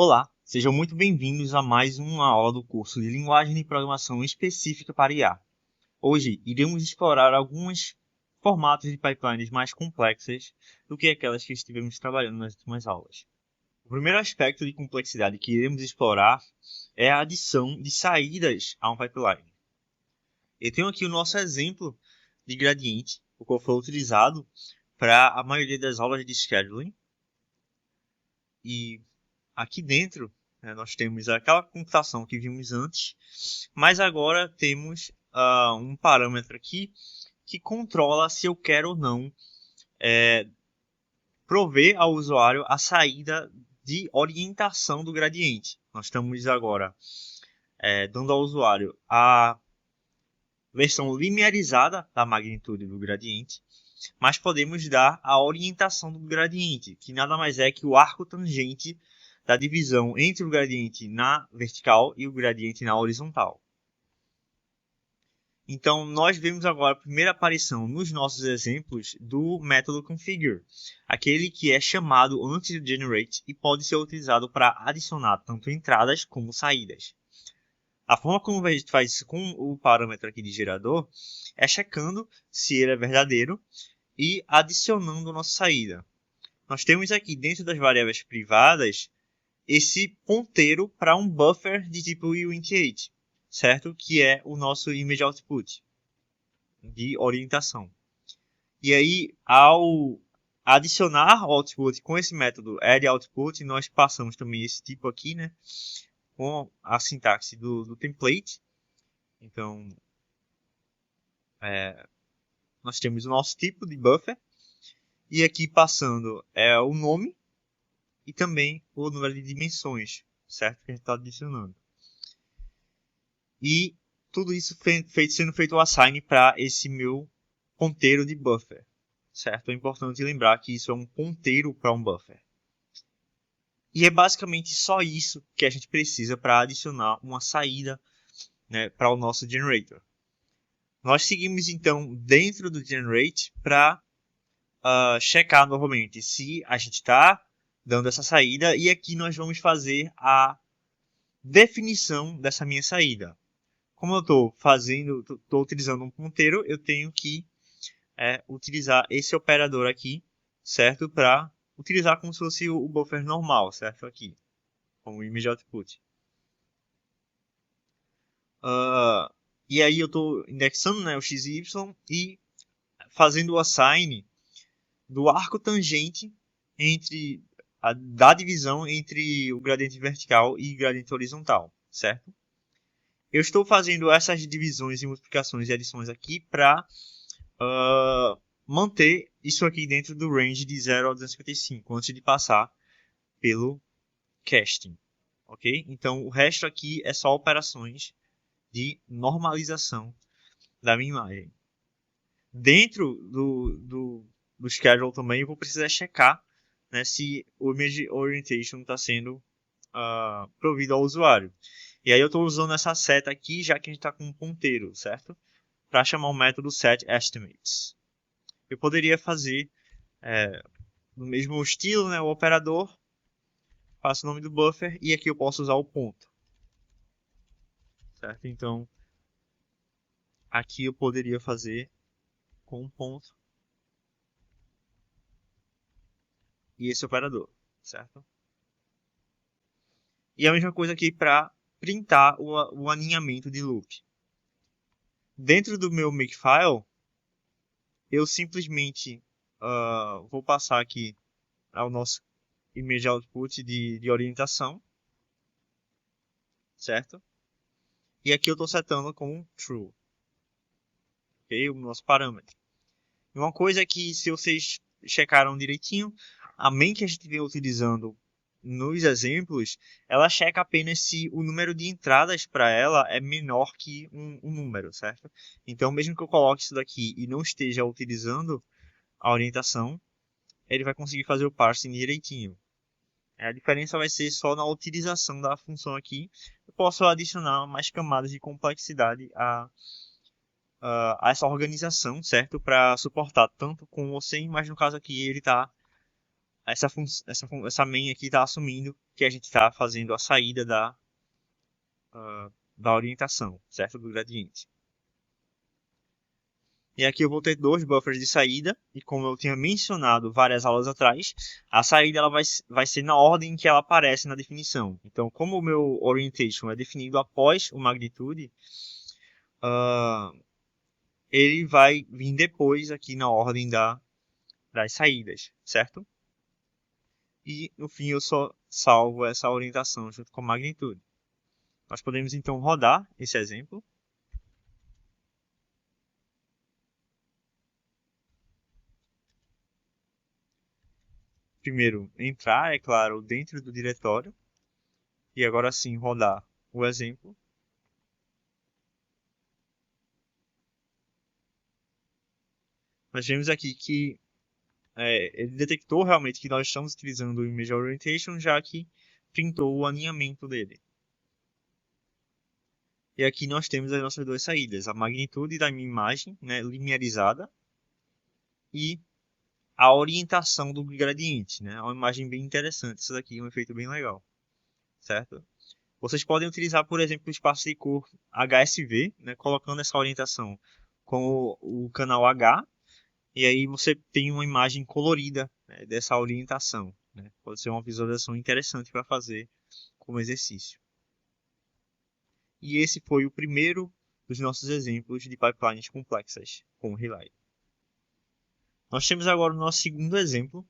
Olá, sejam muito bem-vindos a mais uma aula do curso de Linguagem de Programação Específica para IA. Hoje, iremos explorar alguns formatos de pipelines mais complexas do que aquelas que estivemos trabalhando nas últimas aulas. O primeiro aspecto de complexidade que iremos explorar é a adição de saídas a um pipeline. Eu tenho aqui o nosso exemplo de gradiente, o qual foi utilizado para a maioria das aulas de scheduling. E aqui dentro, nós temos aquela computação que vimos antes, mas agora temos um parâmetro aqui que controla se eu quero ou não prover ao usuário a saída de orientação do gradiente. Nós estamos agora dando ao usuário a versão linearizada da magnitude do gradiente, mas podemos dar a orientação do gradiente, que nada mais é que o arco tangente da divisão entre o gradiente na vertical e o gradiente na horizontal. Então, nós vemos agora a primeira aparição nos nossos exemplos do método configure, aquele que é chamado antes do generate e pode ser utilizado para adicionar tanto entradas como saídas. A forma como a gente faz isso com o parâmetro aqui de gerador é checando se ele é verdadeiro e adicionando a nossa saída. Nós temos aqui dentro das variáveis privadas esse ponteiro para um buffer de tipo uint8, certo? Que é o nosso image output de orientação. E aí, ao adicionar o output com esse método addOutput, nós passamos também esse tipo aqui, né? Com a sintaxe do template. Então, nós temos o nosso tipo de buffer. E aqui passando o nome e também o número de dimensões, certo? Que a gente está adicionando. E tudo isso sendo feito o assign para esse meu ponteiro de buffer, certo? É importante lembrar que isso é um ponteiro para um buffer. E é basicamente só isso que a gente precisa para adicionar uma saída, né, para o nosso generator. Nós seguimos então dentro do generate para checar novamente se a gente está dando essa saída, e aqui nós vamos fazer a definição dessa minha saída. Como eu estou utilizando um ponteiro, eu tenho que utilizar esse operador aqui, certo? Para utilizar como se fosse o buffer normal, certo? Aqui, como image output. E aí eu estou indexando, né, o XY e fazendo o assign do arco tangente da divisão entre o gradiente vertical e o gradiente horizontal, certo? Eu estou fazendo essas divisões e multiplicações e adições aqui para manter isso aqui dentro do range de 0 a 255, antes de passar pelo casting, ok? Então, o resto aqui é só operações de normalização da minha imagem. Dentro do schedule também, eu vou precisar checar, né, se o image orientation está sendo provido ao usuário. E aí eu estou usando essa seta aqui, já que a gente está com um ponteiro, certo? Para chamar o método setEstimates. Eu poderia fazer no mesmo estilo, né, o operador, faço o nome do buffer e aqui eu posso usar o ponto. Certo? Então, aqui eu poderia fazer com um ponto e esse operador, certo? E a mesma coisa aqui para printar o alinhamento de loop. Dentro do meu makefile, eu simplesmente vou passar aqui ao nosso image output de orientação, certo? E aqui eu estou setando como true, ok? O nosso parâmetro. E uma coisa é que, se vocês checaram direitinho, a main que a gente vem utilizando nos exemplos, ela checa apenas se o número de entradas para ela é menor que um número, certo? Então, mesmo que eu coloque isso daqui e não esteja utilizando a orientação, ele vai conseguir fazer o parsing direitinho. A diferença vai ser só na utilização da função aqui. Eu posso adicionar mais camadas de complexidade a essa organização, certo? Para suportar tanto com o sem, mas no caso aqui ele está essa main aqui está assumindo que a gente está fazendo a saída da orientação, certo? Do gradiente. E aqui eu vou ter dois buffers de saída, e como eu tinha mencionado várias aulas atrás, a saída ela vai ser na ordem que ela aparece na definição. Então, como o meu orientation é definido após o magnitude, ele vai vir depois aqui na ordem das saídas, certo? E no fim eu só salvo essa orientação junto com a magnitude. Nós podemos então rodar esse exemplo. Primeiro, entrar, é claro, dentro do diretório. E agora sim, rodar o exemplo. Nós vemos aqui que ele detectou realmente que nós estamos utilizando o Image Orientation, já que printou o alinhamento dele. E aqui nós temos as nossas duas saídas, a magnitude da minha imagem, né, linearizada, e a orientação do gradiente, né? É uma imagem bem interessante, isso daqui é um efeito bem legal, certo? Vocês podem utilizar, por exemplo, o espaço de cor HSV, né, colocando essa orientação com o canal H, e aí você tem uma imagem colorida, né, dessa orientação, né? Pode ser uma visualização interessante para fazer como exercício. E esse foi o primeiro dos nossos exemplos de pipelines complexas com Relay. Nós temos agora o nosso segundo exemplo,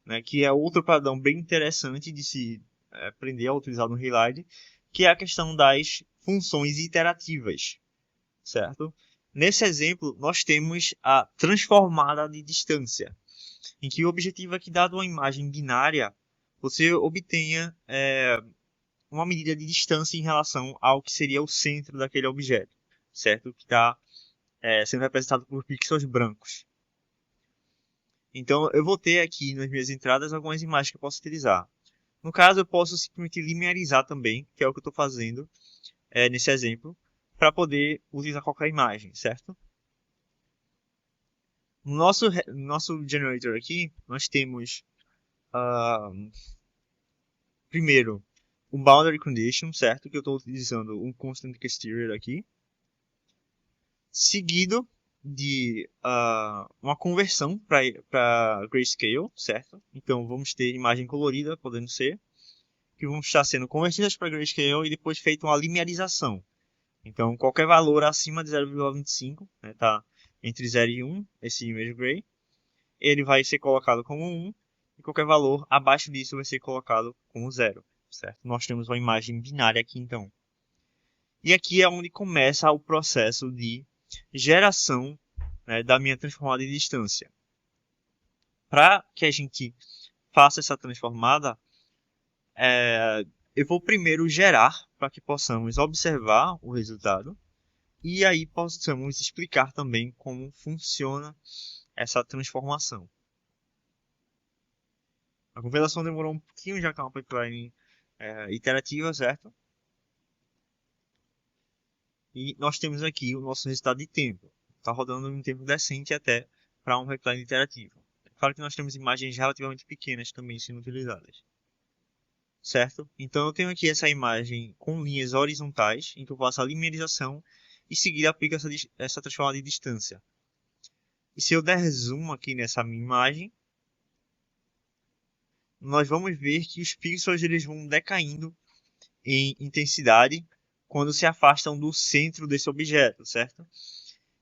né, que é outro padrão bem interessante de se aprender a utilizar no Relay, que é a questão das funções iterativas, certo? Nesse exemplo, nós temos a transformada de distância, em que o objetivo é que, dado uma imagem binária, você obtenha uma medida de distância em relação ao que seria o centro daquele objeto, certo? Que está sendo representado por pixels brancos. Então, eu vou ter aqui nas minhas entradas algumas imagens que eu posso utilizar. No caso, eu posso simplesmente linearizar também, que é o que eu estou fazendo nesse exemplo, para poder utilizar qualquer imagem, certo? No nosso generator aqui, nós temos primeiro um boundary condition, certo? Que eu estou utilizando um constant exterior aqui, seguido de uma conversão para grayscale, certo? Então vamos ter imagem colorida, podendo ser, que vão estar sendo convertidas para grayscale e depois feita uma linearização. Então qualquer valor acima de 0,25, né, tá entre 0 e 1, esse image gray, ele vai ser colocado como 1, e qualquer valor abaixo disso vai ser colocado como 0, certo? Nós temos uma imagem binária aqui então. E aqui é onde começa o processo de geração, né, da minha transformada em distância. Para que a gente faça essa transformada, eu vou primeiro gerar para que possamos observar o resultado e aí possamos explicar também como funciona essa transformação. A compilação demorou um pouquinho, já que é uma pipeline iterativa, certo? E nós temos aqui o nosso resultado de tempo. Está rodando em um tempo decente até para um pipeline iterativo. É claro que nós temos imagens relativamente pequenas também sendo utilizadas. Certo? Então eu tenho aqui essa imagem com linhas horizontais, em que eu faço a linearização e seguir aplico essa transformada de distância. E se eu der zoom aqui nessa minha imagem, nós vamos ver que os pixels eles vão decaindo em intensidade quando se afastam do centro desse objeto, certo?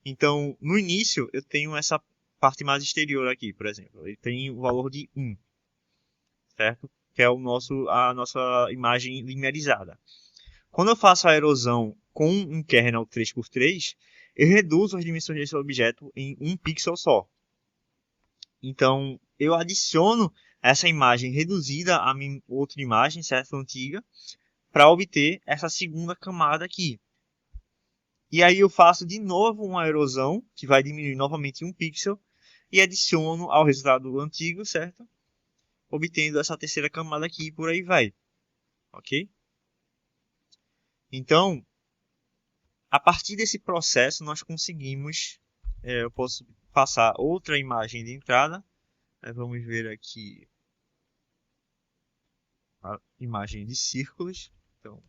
Então, no início, eu tenho essa parte mais exterior aqui, por exemplo. Ele tem o valor de 1, certo? Que é a nossa imagem linearizada. Quando eu faço a erosão com um kernel 3x3, eu reduzo as dimensões desse objeto em um pixel só. Então, eu adiciono essa imagem reduzida à minha outra imagem, certo? Antiga, para obter essa segunda camada aqui. E aí eu faço de novo uma erosão, que vai diminuir novamente um pixel, e adiciono ao resultado antigo, certo? Obtendo essa terceira camada aqui e por aí vai. Ok? Então, a partir desse processo, nós conseguimos... eu posso passar outra imagem de entrada. Vamos ver aqui a imagem de círculos. Então,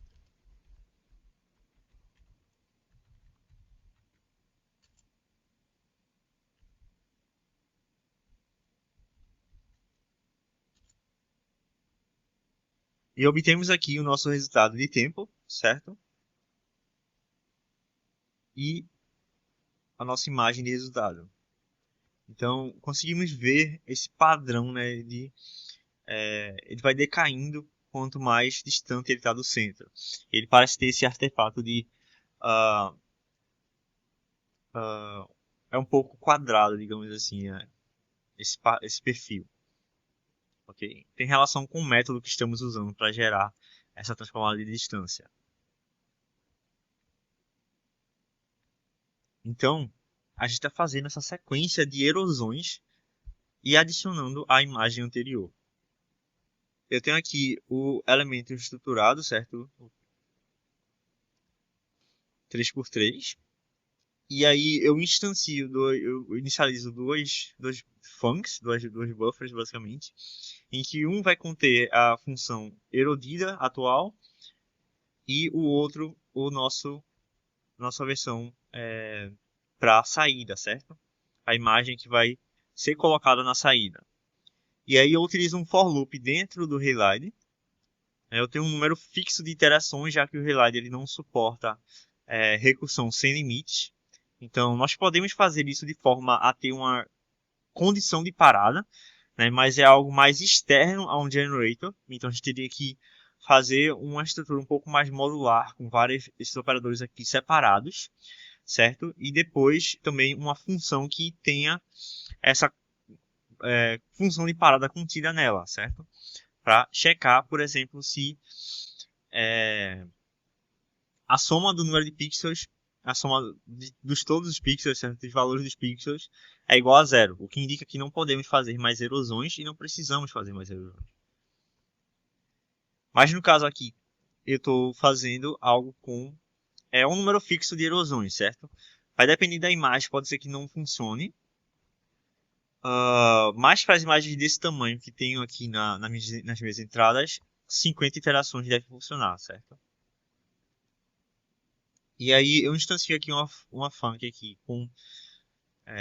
e obtemos aqui o nosso resultado de tempo, certo? E a nossa imagem de resultado. Então, conseguimos ver esse padrão, né, ele vai decaindo quanto mais distante ele está do centro. Ele parece ter esse artefato de uh, uh, é um pouco quadrado, digamos assim, né? esse perfil. Okay? Tem relação com o método que estamos usando para gerar essa transformada de distância. Então, a gente está fazendo essa sequência de erosões e adicionando a imagem anterior. Eu tenho aqui o elemento estruturado, certo? 3x3. E aí eu eu inicializo dois funks, dois buffers basicamente, em que um vai conter a função erodida atual e o outro nossa versão para saída, certo? A imagem que vai ser colocada na saída. E aí eu utilizo um for loop dentro do Relide. Eu tenho um número fixo de iterações, já que o Relide ele não suporta recursão sem limites. Então nós podemos fazer isso de forma a ter uma condição de parada, né? Mas é algo mais externo a um generator. Então a gente teria que fazer uma estrutura um pouco mais modular, com vários esses operadores aqui separados, certo? E depois também uma função que tenha essa função de parada contida nela, certo? Para checar, por exemplo, se a soma do número de pixels, a soma dos todos os pixels, certo? Dos valores dos pixels, é igual a zero, o que indica que não podemos fazer mais erosões e não precisamos fazer mais erosões. Mas no caso aqui, eu estou fazendo algo com um número fixo de erosões, certo? Vai depender da imagem, pode ser que não funcione. Mas para as imagens desse tamanho que tenho aqui nas minhas entradas, 50 iterações deve funcionar, certo? E aí eu instancio aqui uma func aqui com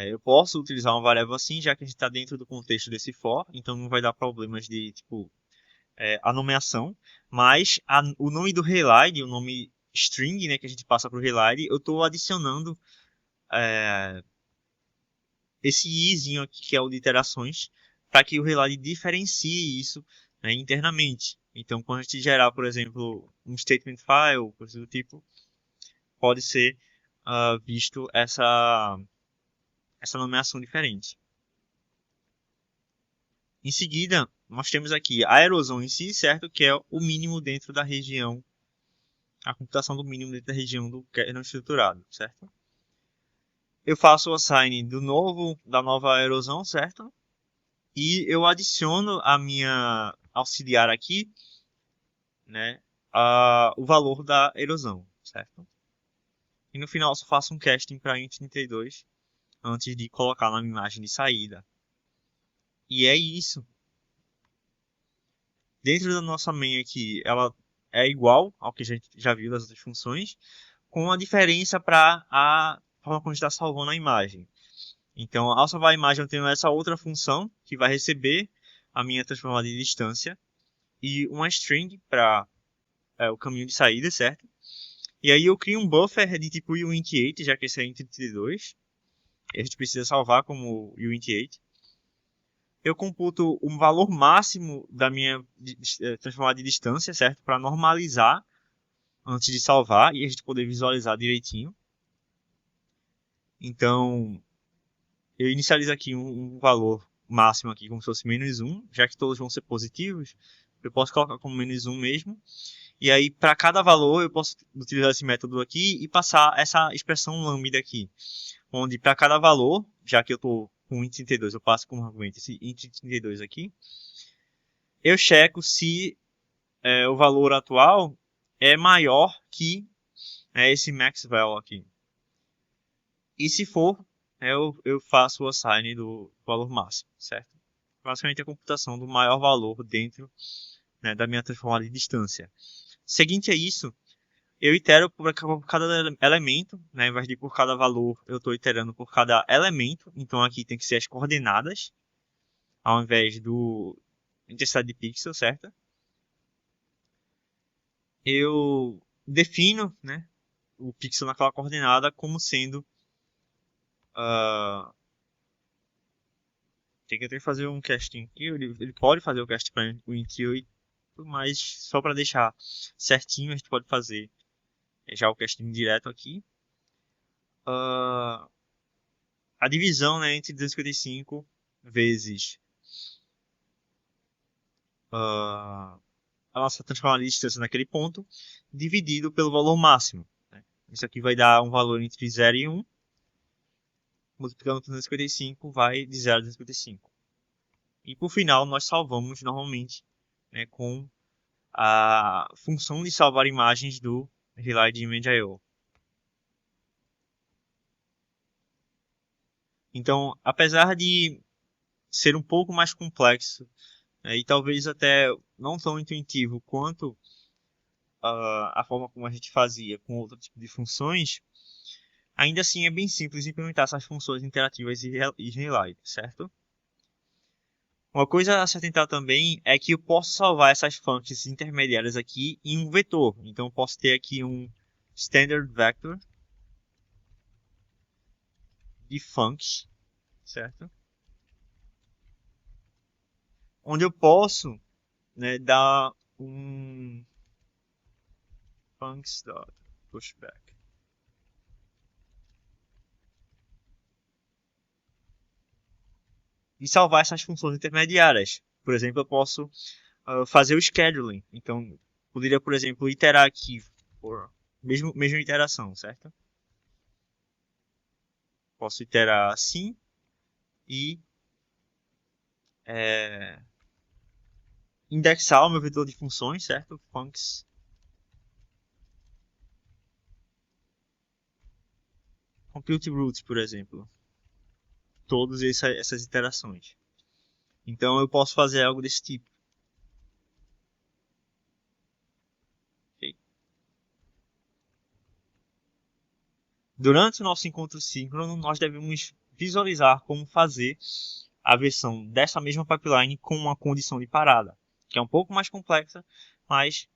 eu posso utilizar uma variável assim, já que a gente está dentro do contexto desse for, então não vai dar problemas de tipo a nomeação, mas o nome do reline, o nome string, né, que a gente passa para o reline, eu estou adicionando esse izinho aqui que é o de iterações, para que o reline diferencie isso, né, internamente. Então, quando a gente gerar, por exemplo, um statement file, coisa do tipo, pode ser visto essa nomeação diferente. Em seguida, nós temos aqui a erosão em si, certo? Que é o mínimo dentro da região, a computação do mínimo dentro da região do kernel estruturado, certo? Eu faço o assign da nova erosão, certo? E eu adiciono a minha auxiliar aqui, né, o valor da erosão, certo? E no final eu só faço um casting para int32 antes de colocar na imagem de saída. E é isso. Dentro da nossa main aqui, ela é igual ao que a gente já viu das outras funções, com a diferença para a forma como a gente está salvando a imagem. Então, ao salvar a imagem, eu tenho essa outra função que vai receber a minha transformada de distância e uma string para o caminho de saída, certo? E aí eu crio um buffer de tipo uint8, já que esse é int32. A gente precisa salvar como uint8. Eu computo um valor máximo da minha transformada de distância, certo? Para normalizar antes de salvar e a gente poder visualizar direitinho. Então, eu inicializo aqui um valor máximo aqui como se fosse -1, já que todos vão ser positivos, eu posso colocar como -1 mesmo. E aí, para cada valor, eu posso utilizar esse método aqui e passar essa expressão lambda aqui, onde para cada valor, já que eu estou com int32, eu passo como argumento esse int32 aqui, eu checo se o valor atual é maior que esse max value aqui. E se for, eu faço o assign do valor máximo, certo? Basicamente a computação do maior valor dentro né, da minha transformada de distância. Seguinte a isso, eu itero por cada elemento, né, ao invés de por cada valor, eu estou iterando por cada elemento. Então aqui tem que ser as coordenadas, ao invés do intensidade de pixel, certo? Eu defino, né, o pixel naquela coordenada como sendo tem que até fazer um casting aqui. Ele pode fazer o cast para o Int8, mas só para deixar certinho, a gente pode fazer já o casting direto aqui. A divisão, né, entre 255 vezes a nossa transformada de distância naquele ponto, dividido pelo valor máximo. Né? Isso aqui vai dar um valor entre 0 e 1. Multiplicando por 255, vai de 0 a 255. E por final, nós salvamos normalmente, né, com a função de salvar imagens do Relied Image I/O. Então, apesar de ser um pouco mais complexo, né, e talvez até não tão intuitivo quanto a forma como a gente fazia com outro tipo de funções, ainda assim é bem simples implementar essas funções interativas e Relied, certo? Uma coisa a se atentar também é que eu posso salvar essas functions intermediárias aqui em um vetor. Então eu posso ter aqui um standard vector de funcs, certo? Onde eu posso, né, dar um funcs.pushback. E salvar essas funções intermediárias. Por exemplo, eu posso fazer o scheduling. Então, poderia, por exemplo, iterar aqui por mesma iteração, certo? Posso iterar assim e indexar o meu vetor de funções, certo? Funcs compute roots, por exemplo. Todas essas iterações. Então eu posso fazer algo desse tipo. Okay? Durante o nosso encontro síncrono, nós devemos visualizar como fazer a versão dessa mesma pipeline com uma condição de parada, que é um pouco mais complexa, mas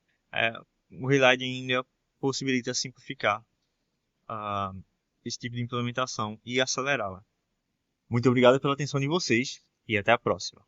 o Relied ainda possibilita simplificar esse tipo de implementação e acelerá-la. Muito obrigado pela atenção de vocês e até a próxima.